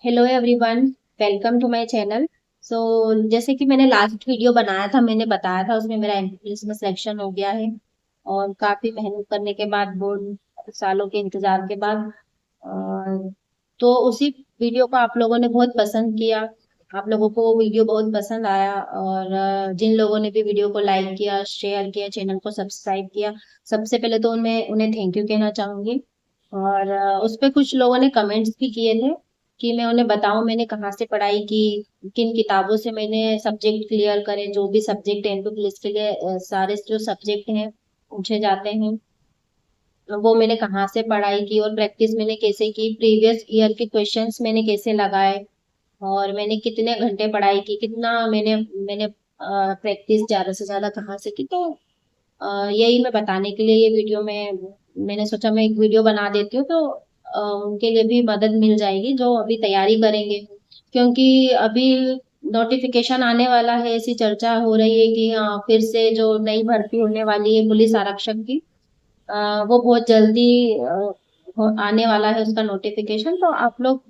Hello everyone, welcome to my channel. So जैसे कि मैंने लास्ट वीडियो बनाया था, मैंने बताया था उसमें मेरा एमपीएस में सिलेक्शन हो गया है। और काफ़ी मेहनत करने के बाद, बहुत सालों के इंतज़ार के बाद तो उसी वीडियो को आप लोगों ने बहुत पसंद किया। आप लोगों को वो वीडियो बहुत पसंद आया, और जिन लोगों ने भी वीडियो को लाइक किया, शेयर किया, चैनल को सब्सक्राइब किया, सबसे पहले तो मैं उन्हें थैंक यू कहना चाहूँगी। और उस पे कुछ लोगों ने कमेंट्स भी किए थे कि मैं उन्हें बताऊं मैंने कहाँ से पढ़ाई की, किन किताबों से मैंने सब्जेक्ट क्लियर करे, जो भी सब्जेक्ट 10th पुलिस के लिए सारे जो सब्जेक्ट हैं पूछे जाते हैं, वो मैंने कहाँ से पढ़ाई की और प्रैक्टिस मैंने कैसे की, प्रीवियस ईयर के क्वेश्चंस मैंने कैसे लगाए, और मैंने कितने घंटे पढ़ाई की, कितना मैंने मैंने प्रैक्टिस ज्यादा से ज्यादा कहाँ से की। तो यही मैं बताने के लिए ये वीडियो में मैंने सोचा मैं एक वीडियो बना देती हूँ, तो उनके लिए भी मदद मिल जाएगी जो अभी तैयारी करेंगे। क्योंकि अभी नोटिफिकेशन आने वाला है, ऐसी चर्चा हो रही है कि हाँ, फिर से जो नई भर्ती होने वाली है पुलिस आरक्षक की, वो बहुत जल्दी आने वाला है उसका नोटिफिकेशन। तो आप लोग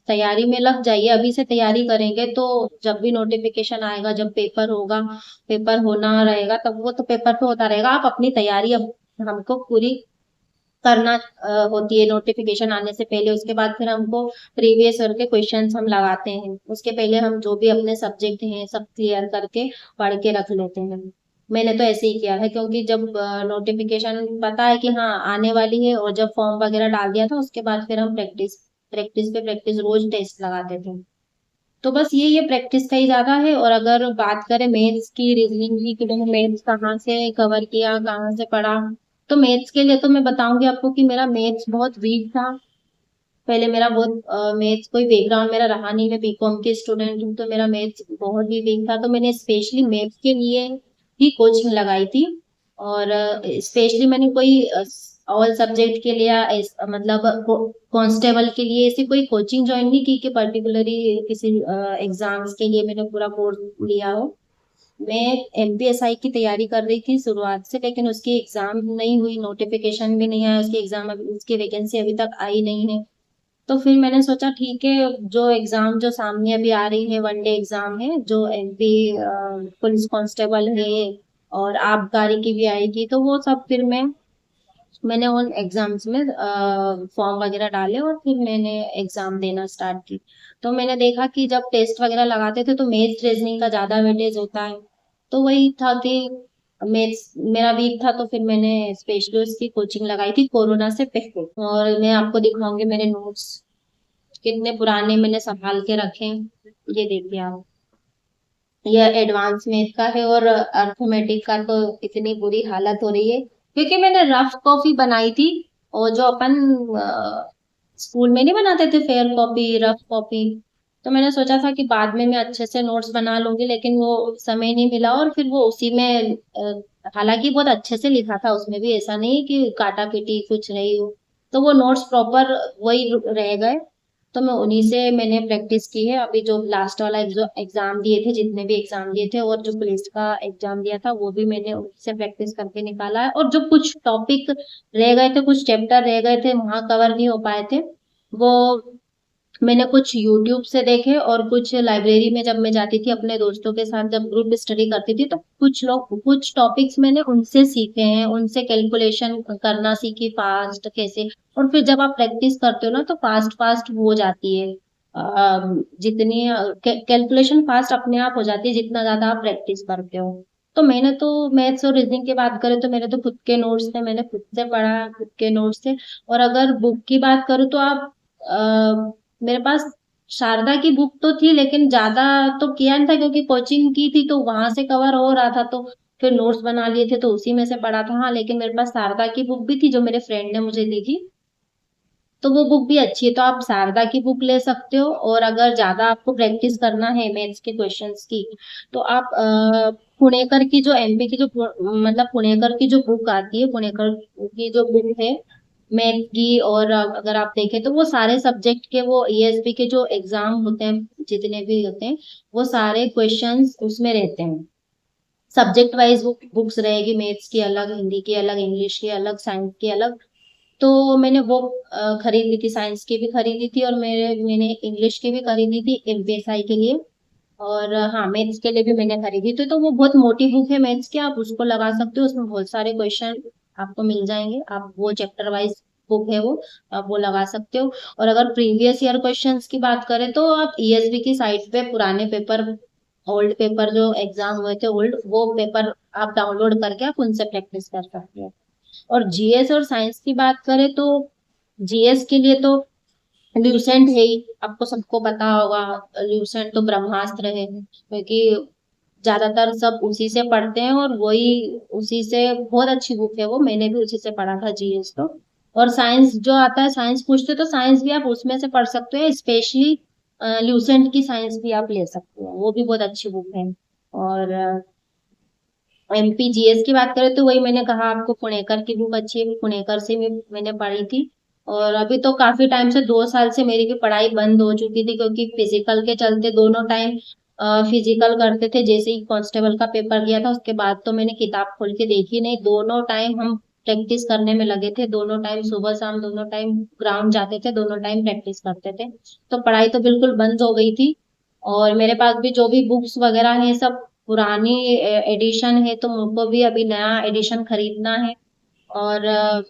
तैयारी में लग जाइए, अभी से तैयारी करेंगे तो जब भी नोटिफिकेशन आएगा, जब पेपर होगा, पेपर होना रहेगा, तब वो तो पेपर पे होता रहेगा। आप अपनी तैयारी अब हमको पूरी करना होती है नोटिफिकेशन आने से पहले। उसके बाद फिर हमको प्रीवियस ईयर के क्वेश्चंस हम लगाते हैं, उसके पहले हम जो भी अपने सब्जेक्ट हैं सब क्लियर करके पढ़ के रख लेते हैं। मैंने तो ऐसे ही किया है, क्योंकि जब नोटिफिकेशन पता है कि हाँ आने वाली है, और जब फॉर्म वगैरह डाल दिया था उसके बाद फिर हम प्रैक्टिस प्रैक्टिस पे प्रैक्टिस रोज टेस्ट लगाते थे। तो बस ये प्रैक्टिस का ही ज्यादा है। और अगर बात करें मैथ्स की, रीजनिंग की, कि मैंने मैथ्स कहाँ से कवर किया, कहाँ से पढ़ा, तो मैथ्स के लिए तो मैं बताऊंगी आपको कि मेरा मैथ्स बहुत वीक था। पहले मेरा बहुत मैथ्स कोई बैकग्राउंड मेरा रहा नहीं, मैं बीकॉम की स्टूडेंट हूँ, तो मेरा मैथ्स बहुत ही वीक था। तो मैंने स्पेशली मैथ्स के लिए ही कोचिंग लगाई थी। और स्पेशली मैंने कोई ऑल सब्जेक्ट के लिए मतलब कांस्टेबल के लिए ऐसी कोई कोचिंग ज्वाइन नहीं की कि पर्टिकुलरली किसी एग्जाम्स के लिए मैंने पूरा कोर्स लिया हो। मैं एमपीएसआई की तैयारी कर रही थी शुरुआत से, लेकिन उसकी एग्जाम नहीं हुई, नोटिफिकेशन भी नहीं आया उसकी एग्जाम, अभी उसकी वैकेंसी अभी तक आई नहीं है। तो फिर मैंने सोचा ठीक है, जो एग्जाम जो सामने अभी आ रही है, वनडे एग्जाम है जो एमपी पुलिस कांस्टेबल है, और आबकारी की भी आएगी, तो वो सब फिर मैंने उन एग्जाम्स में फॉर्म वगैरह डाले और फिर मैंने एग्जाम देना स्टार्ट की। तो मैंने देखा कि जब टेस्ट वगैरह लगाते थे तो मैथ्स रीजनिंग का ज्यादा वेटेज होता है। तो वही था कि मैथ्स मेरा वीक था, तो फिर मैंने स्पेशली उसकी कोचिंग लगाई थी कोरोना से पहले। और मैं आपको दिखाऊंगी मेरे नोट्स कितने पुराने मैंने संभाल के रखे हैं। ये देखिए आप, ये एडवांस मैथ का है, और अर्थमेटिक का तो इतनी बुरी हालत हो रही है क्योंकि मैंने रफ कॉपी बनाई थी। और जो अपन स्कूल में नहीं बनाते थे फेयर कॉपी, रफ कॉपी, तो मैंने सोचा था कि बाद में मैं अच्छे से नोट्स बना लूंगी, लेकिन वो समय नहीं मिला, और फिर वो उसी में हालांकि बहुत अच्छे से लिखा था उसमें भी, ऐसा नहीं कि काटा पीटी कुछ रही हो। तो वो नोट्स प्रॉपर वही रह गए। तो मैं उन्हीं से मैंने प्रैक्टिस की है। अभी जो लास्ट वाला एग्जाम दिए थे, जितने भी एग्जाम दिए थे, और जो पुलिस का एग्जाम दिया था, वो भी मैंने उन्हीं से प्रैक्टिस करके निकाला है। और जो कुछ टॉपिक रह गए थे, कुछ चैप्टर रह गए थे वहां कवर नहीं हो पाए थे, वो मैंने कुछ यूट्यूब से देखे, और कुछ लाइब्रेरी में जब मैं जाती थी अपने दोस्तों के साथ, जब ग्रुप स्टडी करती थी, तो कुछ टॉपिक्स मैंने उनसे सीखे हैं, उनसे कैलकुलेशन करना सीखी फास्ट कैसे। और फिर जब आप प्रैक्टिस करते हो ना, तो फास्ट फास्ट हो जाती है। जितनी कैलकुलेशन फास्ट अपने आप हो जाती है जितना ज्यादा आप प्रैक्टिस करते हो। तो मैंने तो मैथ्स और रीजनिंग की बात करें तो मेरे तो खुद के नोट्स थे, मैंने खुद से पढ़ा, खुद के नोट्स थे। और अगर बुक की बात करूँ तो आप मेरे पास शारदा की बुक तो थी, लेकिन ज्यादा तो किया नहीं था क्योंकि कोचिंग की थी तो वहां से कवर हो रहा था, तो फिर नोट्स बना लिए थे तो उसी में से पढ़ा था। हाँ, लेकिन मेरे पास शारदा की बुक भी थी जो मेरे फ्रेंड ने मुझे दी थी, तो वो बुक भी अच्छी है, तो आप शारदा की बुक ले सकते हो। और अगर ज्यादा आपको प्रैक्टिस करना है मैथ्स के क्वेश्चंस की, तो आप पुणेकर की जो एमपी की जो मतलब पुणेकर की जो बुक आती है, पुणेकर की जो बुक है मैथ की, और अगर आप देखें तो वो सारे सब्जेक्ट के, वो ईएसपी के जो एग्जाम होते हैं जितने भी होते हैं, वो सारे क्वेश्चंस उसमें रहते हैं। सब्जेक्ट वाइज बुक्स रहेगी, मैथ्स की अलग, हिंदी की अलग, इंग्लिश की अलग, साइंस की अलग। तो मैंने वो खरीद ली थी, साइंस की भी खरीदी थी और मैंने इंग्लिश की भी खरीदी थी एमपीएसआई के लिए। और हाँ, मैथ्स के लिए भी मैंने खरीदी थी। तो वो बहुत मोटी बुक है मैथ्स की, आप उसको लगा सकते हो, उसमें बहुत सारे क्वेश्चन आपको मिल जाएंगे। आप वो चैप्टर वाइज बुक है वो, आप वो लगा सकते हो। और अगर प्रीवियस ईयर क्वेश्चंस की बात करें तो आप ईएसबी की साइट पे पुराने पेपर, ओल्ड पेपर जो एग्जाम हुए थे ओल्ड, वो पेपर आप डाउनलोड करके आप उनसे प्रैक्टिस कर सकते हो। और जीएस और साइंस की बात करें तो जीएस के लिए तो ल्यूसेंट है ही, आपको सबको पता होगा। ल्यूसेंट तो ब्रह्मास्त्र है, क्योंकि ज्यादातर सब उसी से पढ़ते हैं और वही, उसी से बहुत अच्छी बुक है वो, मैंने भी उसी से पढ़ा था जीएस तो। और साइंस जो आता है, साइंस पूछते तो साइंस भी आप उसमें से पढ़ सकते हो, स्पेशली ल्यूसेंट की साइंस भी आप ले सकते हो, वो भी बहुत अच्छी बुक है। और एमपी जीएस की बात करें तो वही मैंने कहा आपको, पुणेकर की बुक अच्छी है, पुणेकर से भी मैंने पढ़ी थी। और अभी तो काफी टाइम से, 2 साल से मेरी भी पढ़ाई बंद हो चुकी थी, क्योंकि फिजिकल के चलते दोनों टाइम फिजिकल करते थे। जैसे ही कांस्टेबल का पेपर दिया था उसके बाद तो मैंने किताब खोल के देखी नहीं, दोनों टाइम हम प्रैक्टिस करने में लगे थे, दोनों टाइम सुबह शाम दोनों टाइम ग्राउंड जाते थे, दोनों टाइम प्रैक्टिस करते थे। तो पढ़ाई तो बिल्कुल बंद हो गई थी। और मेरे पास भी जो भी बुक्स वगैरह है सब पुरानी एडिशन है, तो मुझको भी अभी नया एडिशन खरीदना है। और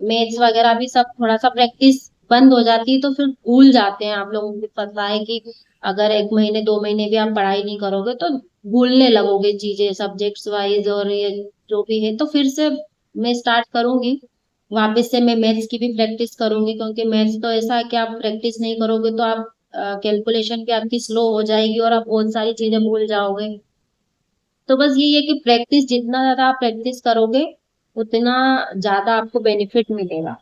मेथ्स वगैरह भी सब थोड़ा सा प्रैक्टिस बंद हो जाती है तो फिर भूल जाते हैं। आप लोगों को पता है कि अगर 1 महीने 2 महीने भी आप पढ़ाई नहीं करोगे तो भूलने लगोगे चीजें सब्जेक्ट्स वाइज, और ये जो भी है। तो फिर से मैं स्टार्ट करूंगी, वापस से मैं मैथ्स की भी प्रैक्टिस करूंगी, क्योंकि मैथ्स तो ऐसा है कि आप प्रैक्टिस नहीं करोगे तो आप कैलकुलेशन भी आपकी स्लो हो जाएगी और आप बहुत सारी चीजें भूल जाओगे। तो बस यही है कि प्रैक्टिस, जितना ज्यादा आप प्रैक्टिस करोगे उतना ज्यादा आपको बेनिफिट मिलेगा।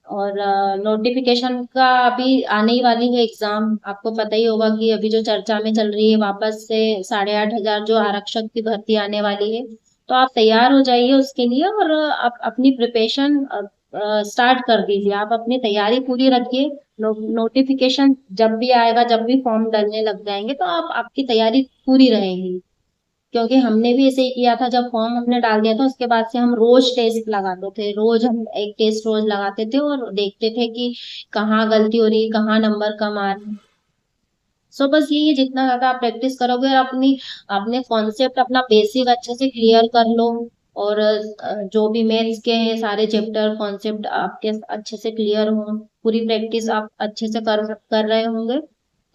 और नोटिफिकेशन का अभी आने ही वाली है एग्जाम, आपको पता ही होगा कि अभी जो चर्चा में चल रही है वापस से 8,500 जो आरक्षक की भर्ती आने वाली है। तो आप तैयार हो जाइए उसके लिए, और आप अपनी प्रिपरेशन स्टार्ट कर दीजिए, आप अपनी तैयारी पूरी रखिए। नोटिफिकेशन जब भी आएगा, जब भी फॉर्म डलने लग जाएंगे तो आप, आपकी तैयारी पूरी रहेगी। क्योंकि हमने भी ऐसे ही किया था, जब फॉर्म हमने डाल दिया था उसके बाद से हम रोज टेस्ट लगाते थे, रोज हम एक टेस्ट रोज लगाते थे और देखते थे कि कहाँ गलती हो रही है, कहाँ नंबर कम आ रहे हैं। सो बस यही है, जितना ज्यादा आप प्रैक्टिस करोगे और अपनी, अपने कॉन्सेप्ट अपना बेसिक अच्छे से क्लियर कर लो, और जो भी मैथ्स के हैं सारे चैप्टर कॉन्सेप्ट आपके अच्छे से क्लियर हो, पूरी प्रैक्टिस आप अच्छे से कर रहे होंगे,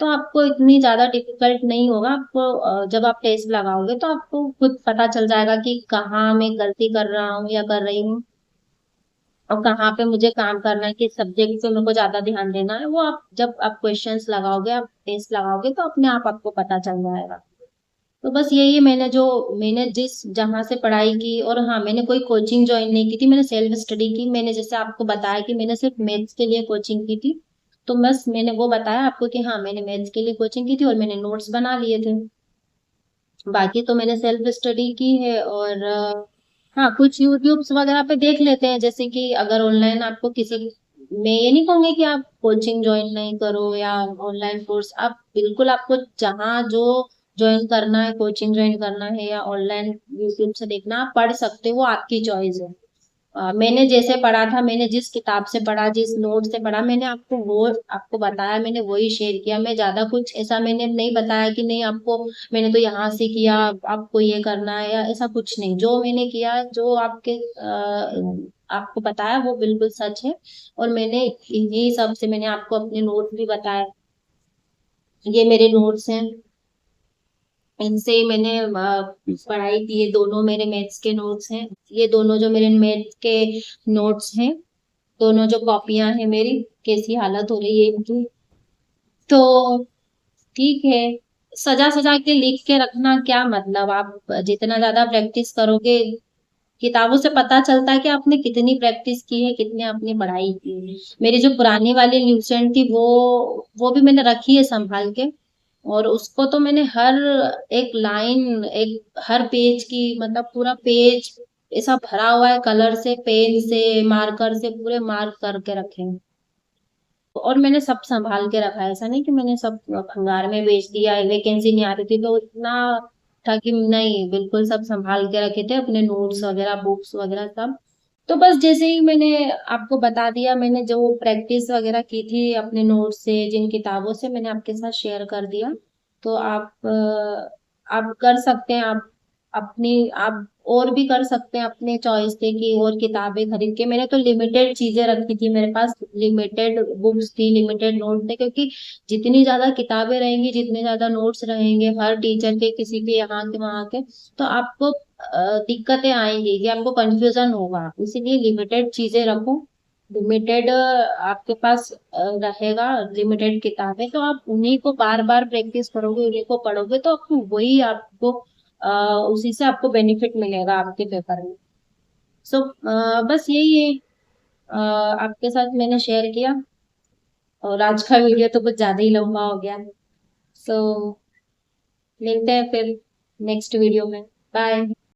तो आपको इतनी ज्यादा डिफिकल्ट नहीं होगा। आपको जब आप टेस्ट लगाओगे तो आपको खुद पता चल जाएगा कि कहाँ मैं गलती कर रहा हूँ या कर रही हूँ, और कहाँ पे मुझे काम करना है, किस सब्जेक्ट पे मेरे को ज्यादा ध्यान देना है। वो आप जब आप क्वेश्चंस लगाओगे, आप टेस्ट लगाओगे तो अपने आप आपको पता चल जाएगा। तो बस यही है, मैंने जिस जहाँ से पढ़ाई की, और हाँ, मैंने कोई कोचिंग ज्वाइन नहीं की थी, मैंने सेल्फ स्टडी की। मैंने जैसे आपको बताया कि मैंने सिर्फ मैथ्स के लिए कोचिंग की थी, तो बस मैंने वो बताया आपको कि हाँ, मैंने मैथ्स के लिए कोचिंग की थी और मैंने नोट्स बना लिए थे। बाकी तो मैंने सेल्फ स्टडी की है। और हाँ, कुछ यूट्यूब्स वगैरह पे देख लेते हैं, जैसे कि अगर ऑनलाइन आपको किसी, मैं ये नहीं कहूंगी कि आप कोचिंग ज्वाइन नहीं करो या ऑनलाइन कोर्स, आप बिल्कुल, आपको जहाँ जो ज्वाइन करना है, कोचिंग ज्वाइन करना है या ऑनलाइन यूट्यूब से देखना, आप पढ़ सकते हो, वो आपकी चॉइस है। मैंने जैसे पढ़ा था, मैंने जिस किताब से पढ़ा, जिस नोट से पढ़ा, मैंने आपको वो आपको बताया, मैंने वही शेयर किया। मैं ज्यादा कुछ ऐसा मैंने नहीं बताया कि नहीं आपको, मैंने तो यहाँ से किया, आपको ये करना है, या ऐसा कुछ नहीं। जो मैंने किया, जो आपको बताया वो बिल्कुल सच है। और मैंने इन्हीं सब से मैंने आपको अपने नोट भी बताया, ये मेरे नोट्स हैं, इनसे ही मैंने पढ़ाई की। ये दोनों मेरे मैथ्स के नोट्स हैं, ये दोनों जो मेरे मैथ्स के नोट्स हैं, दोनों जो कॉपियां हैं मेरी, कैसी हालत हो रही है इनकी। तो ठीक है, सजा सजा के लिख के रखना क्या मतलब, आप जितना ज्यादा प्रैक्टिस करोगे, किताबों से पता चलता है कि आपने कितनी प्रैक्टिस की है, कितनी आपने पढ़ाई की है। मेरी जो पुरानी वाली ल्यूसेंट थी वो भी मैंने रखी है संभाल के, और उसको तो मैंने हर एक लाइन, एक हर पेज की, मतलब पूरा पेज ऐसा भरा हुआ है, कलर से, पेन से, मार्कर से पूरे मार्क करके रखे हैं। और मैंने सब संभाल के रखा है, ऐसा नहीं कि मैंने सब भंगार में बेच दिया, वैकेंसी नहीं आ रही थी तो इतना था कि नहीं, बिल्कुल सब संभाल के रखे थे अपने नोट्स वगैरह, बुक्स वगैरह सब। तो बस जैसे ही मैंने आपको बता दिया, मैंने जो प्रैक्टिस वगैरह की थी अपने नोट्स से, जिन किताबों से, मैंने आपके साथ शेयर कर दिया। तो आप कर सकते हैं, आप और भी कर सकते हैं अपने चॉइस से कि और किताबें खरीद के। मैंने तो लिमिटेड चीजें रखी थी, मेरे पास लिमिटेड बुक्स थी, लिमिटेड नोट थे, क्योंकि जितनी ज्यादा किताबें रहेंगी, जितने ज्यादा नोट्स रहेंगे हर टीचर के, किसी के यहाँ के वहाँ के, तो आपको दिक्कतें आएंगी कि आपको कंफ्यूजन होगा। इसीलिए लिमिटेड चीजें रखो, लिमिटेड आपके पास रहेगा, लिमिटेड किताबें, तो आप उन्हीं को बार बार प्रैक्टिस करोगे, उन्हीं को पढ़ोगे, तो आपको वही आपको अ, उसी से आपको बेनिफिट मिलेगा आपके पेपर में। सो बस यही है, आपके साथ मैंने शेयर किया। और आज का वीडियो तो कुछ ज्यादा ही लंबा हो गया। सो मिलते हैं फिर नेक्स्ट वीडियो में। बाय।